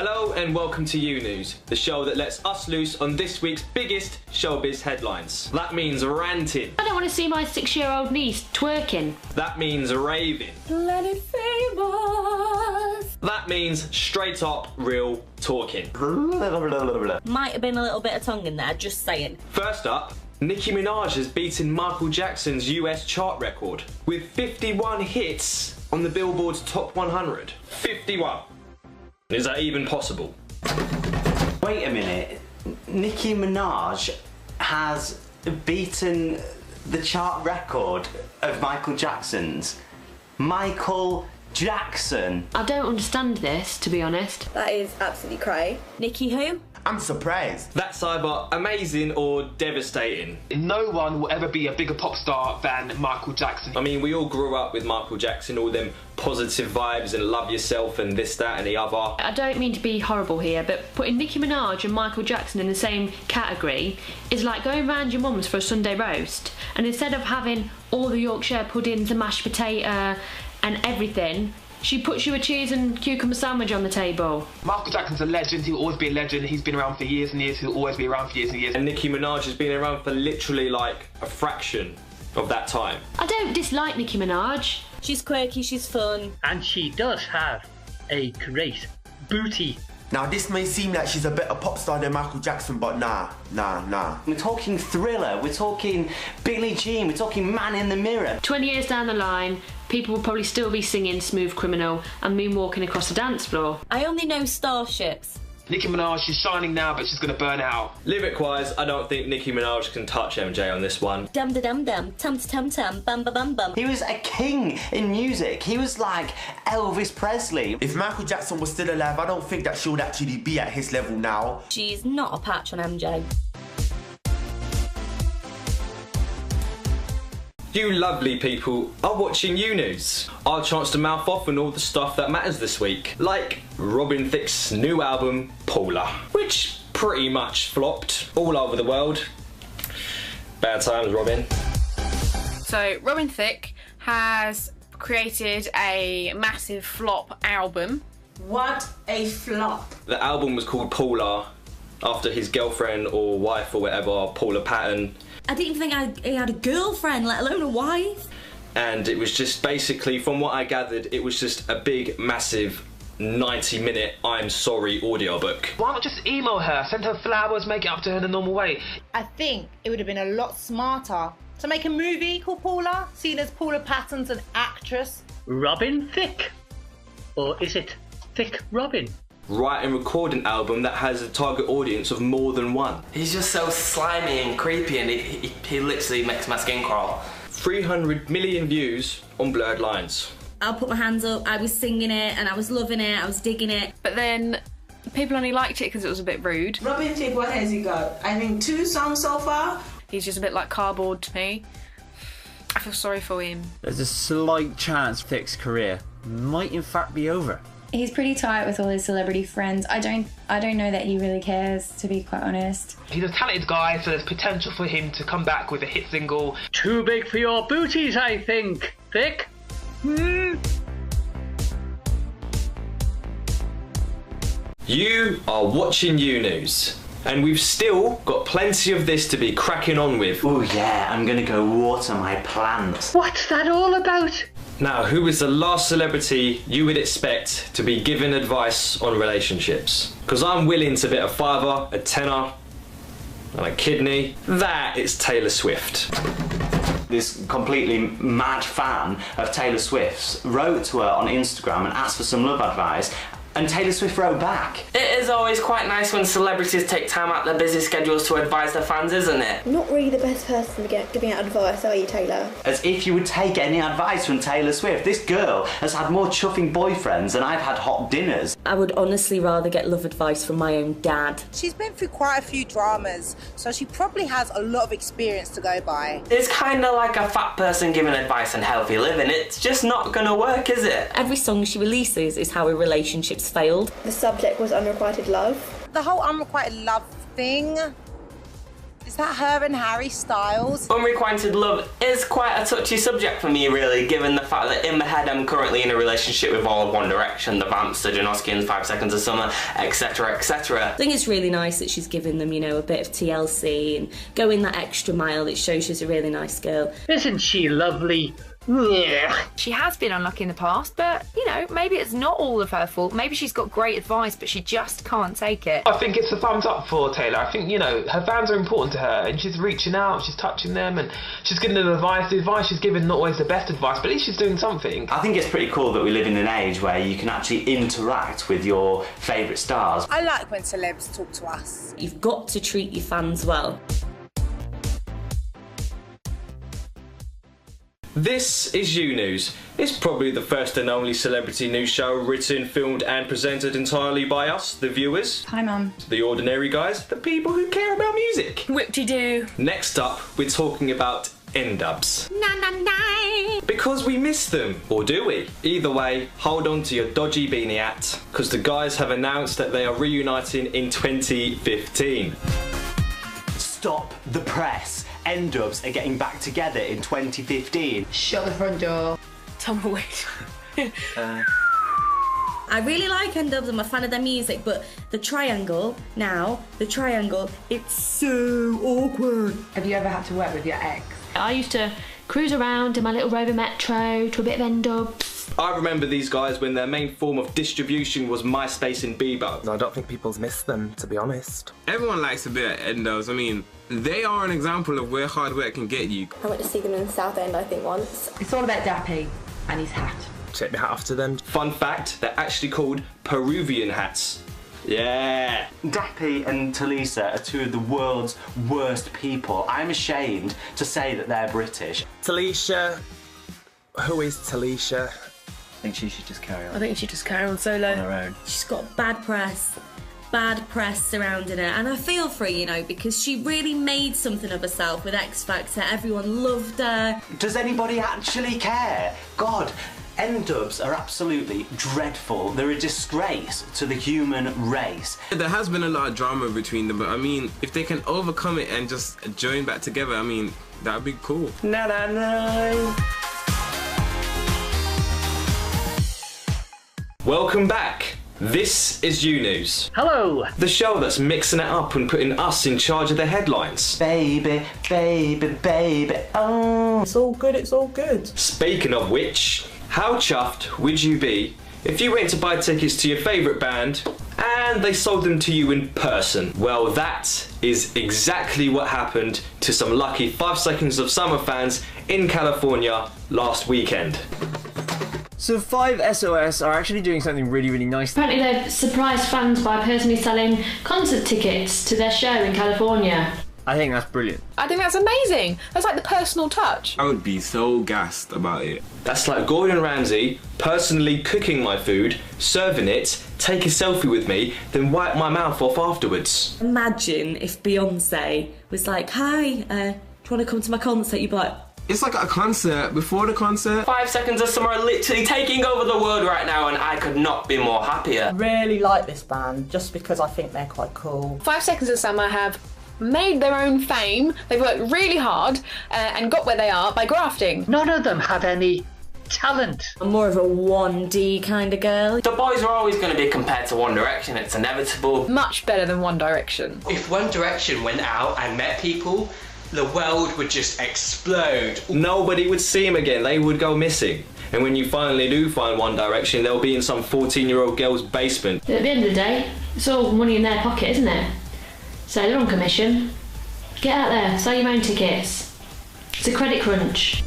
Hello and welcome to You News, the show that lets us loose on this week's biggest showbiz headlines. That means ranting. I don't want to see my 6-year-old niece twerking. That means raving. Planet famous. That means straight up real talking. Might have been a little bit of tongue in there, just saying. First up, Nicki Minaj has beaten Michael Jackson's US chart record with 51 hits on the Billboard's Top 100. 51. Is that even possible? Wait a minute. Nicki Minaj has beaten the chart record of Michael Jackson's. Michael Jackson. I don't understand this, to be honest. That is absolutely cray. Nicki who? I'm surprised. That's either amazing or devastating. No one will ever be a bigger pop star than Michael Jackson. I mean, we all grew up with Michael Jackson, all them positive vibes and love yourself and this, that and the other. I don't mean to be horrible here, but putting Nicki Minaj and Michael Jackson in the same category is like going round your mum's for a Sunday roast, and instead of having all the Yorkshire puddings, the mashed potato and everything, she puts you a cheese and cucumber sandwich on the table. Michael Jackson's a legend, he will always be a legend, he's been around for years and years, he'll always be around for years and years. And Nicki Minaj has been around for literally like a fraction of that time. I don't dislike Nicki Minaj. She's quirky, she's fun. And she does have a great booty. Now this may seem like she's a better pop star than Michael Jackson, but nah. We're talking Thriller, we're talking Billie Jean, we're talking Man in the Mirror. 20 years down the line, people will probably still be singing Smooth Criminal and moonwalking across the dance floor. I only know Starships. Nicki Minaj, she's shining now, but she's gonna burn out. Lyric-wise, I don't think Nicki Minaj can touch MJ on this one. Dum da dum dum, tum tum tum, bum ba bum bum. He was a king in music. He was like Elvis Presley. If Michael Jackson was still alive, I don't think that she would actually be at his level now. She's not a patch on MJ. You lovely people are watching You News. Our chance to mouth off on all the stuff that matters this week. Like Robin Thicke's new album, Paula, which pretty much flopped all over the world. Bad times, Robin. So Robin Thicke has created a massive flop album. What a flop. The album was called Paula after his girlfriend or wife or whatever, Paula Patton. I didn't even think he had a girlfriend, let alone a wife. And it was just basically, from what I gathered, it was just a big, massive 90-minute I'm sorry audiobook. Why not just email her, send her flowers, make it up to her in the normal way? I think it would have been a lot smarter to make a movie called Paula, seeing as Paula Patton's an actress. Robin Thicke? Or is it Thick Robin? Write and record an album that has a target audience of more than one. He's just so slimy and creepy, and he literally makes my skin crawl. 300 million views on Blurred Lines. I'll put my hands up, I was singing it and I was loving it, I was digging it. But then people only liked it because it was a bit rude. Robin Thicke, what has he got? I think 2 songs so far. He's just a bit like cardboard to me. I feel sorry for him. There's a slight chance Thicke's career might in fact be over. He's pretty tight with all his celebrity friends. I don't know that he really cares, to be quite honest. He's a talented guy, so there's potential for him to come back with a hit single. Too big for your booties, I think, Thicke. You are watching You News. And we've still got plenty of this to be cracking on with. Oh yeah, I'm gonna go water my plants. What's that all about? Now, who is the last celebrity you would expect to be given advice on relationships? Because I'm willing to bet a fiver, a tenner, and a kidney. That is Taylor Swift. This completely mad fan of Taylor Swift's wrote to her on Instagram and asked for some love advice. And Taylor Swift wrote back. It is always quite nice when celebrities take time out their busy schedules to advise their fans, isn't it? Not really the best person to get giving out advice, are you, Taylor? As if you would take any advice from Taylor Swift. This girl has had more chuffing boyfriends than I've had hot dinners. I would honestly rather get love advice from my own dad. She's been through quite a few dramas, so she probably has a lot of experience to go by. It's kind of like a fat person giving advice on healthy living. It's just not gonna work, is it? Every song she releases is how her relationships failed. The subject was unrequited love. The whole unrequited love thing is Is that her and Harry Styles? Unrequited love is quite a touchy subject for me, really, given the fact that in my head I'm currently in a relationship with all of One Direction, the Vamps, the Janoskians, 5 Seconds of Summer, etc, etc. I think it's really nice that she's given them, you know, a bit of TLC and going that extra mile. It shows she's a really nice girl. Isn't she lovely? Yeah. She has been unlucky in the past, but, you know, maybe it's not all of her fault. Maybe she's got great advice, but she just can't take it. I think it's a thumbs up for Taylor. I think, you know, her fans are important to her, and she's reaching out, she's touching them, and she's giving them advice. The advice she's giving not always the best advice, but at least she's doing something. I think it's pretty cool that we live in an age where you can actually interact with your favourite stars. I like when celebs talk to us. You've got to treat your fans well. This is You News. It's probably the first and only celebrity news show written, filmed and presented entirely by us, the viewers. Hi, Mum. The ordinary guys, the people who care about music. Whip-de-doo. Next up, we're talking about N-Dubz. Because we miss them, or do we? Either way, hold on to your dodgy beanie hat, because the guys have announced that they are reuniting in 2015. Stop the press. N-Dubz are getting back together in 2015. Shut the front door. Tumbleweed. I really like N-Dubz, I'm a fan of their music, but the triangle, it's so awkward. Have you ever had to work with your ex? I used to cruise around in my little Rover Metro to a bit of N-Dubz. I remember these guys when their main form of distribution was MySpace and Bebo. I don't think people's missed them, to be honest. Everyone likes a bit of N-Dubz. I mean, they are an example of where hard work can get you. I went to see them in the South End, I think, once. It's all about Dappy and his hat. Take my hat off to them. Fun fact, they're actually called Peruvian hats. Yeah. Dappy and Talisa are two of the world's worst people. I'm ashamed to say that they're British. Talisha. Who is Talisha? I think she should just carry on. I think she just carry on solo. On her own. She's got bad press surrounding her, and I feel for her, you know, because she really made something of herself with X Factor. Everyone loved her. Does anybody actually care? God, N-Dubz are absolutely dreadful. They're a disgrace to the human race. There has been a lot of drama between them, but I mean, if they can overcome it and just join back together, I mean, that would be cool. Na na na. Welcome back. This is You News. Hello. The show that's mixing it up and putting us in charge of the headlines. Baby, baby, baby, oh. It's all good, it's all good. Speaking of which, how chuffed would you be if you went to buy tickets to your favourite band and they sold them to you in person? Well, that is exactly what happened to some lucky 5 Seconds of Summer fans in California last weekend. So 5 SOS are actually doing something really, really nice. Apparently they've surprised fans by personally selling concert tickets to their show in California. I think that's brilliant. I think that's amazing. That's like the personal touch. I would be so gassed about it. That's like Gordon Ramsay personally cooking my food, serving it, take a selfie with me, then wipe my mouth off afterwards. Imagine if Beyonce was like, hi, do you want to come to my concert? You'd be like, It's like a concert before the concert. 5 Seconds of Summer are literally taking over the world right now, and I could not be more happier. I really like this band just because I think they're quite cool. 5 Seconds of Summer have made their own fame. They've worked really hard and got where they are by grafting. None of them have any talent. I'm more of a 1D kind of girl. The boys are always going to be compared to One Direction. It's inevitable. Much better than One Direction. If One Direction went out and met people, the world would just explode. Nobody would see him again, they would go missing. And when you finally do find One Direction, they'll be in some 14-year-old girl's basement. At the end of the day, it's all money in their pocket, isn't it? So they're on commission. Get out there, sell your own tickets. It's a credit crunch.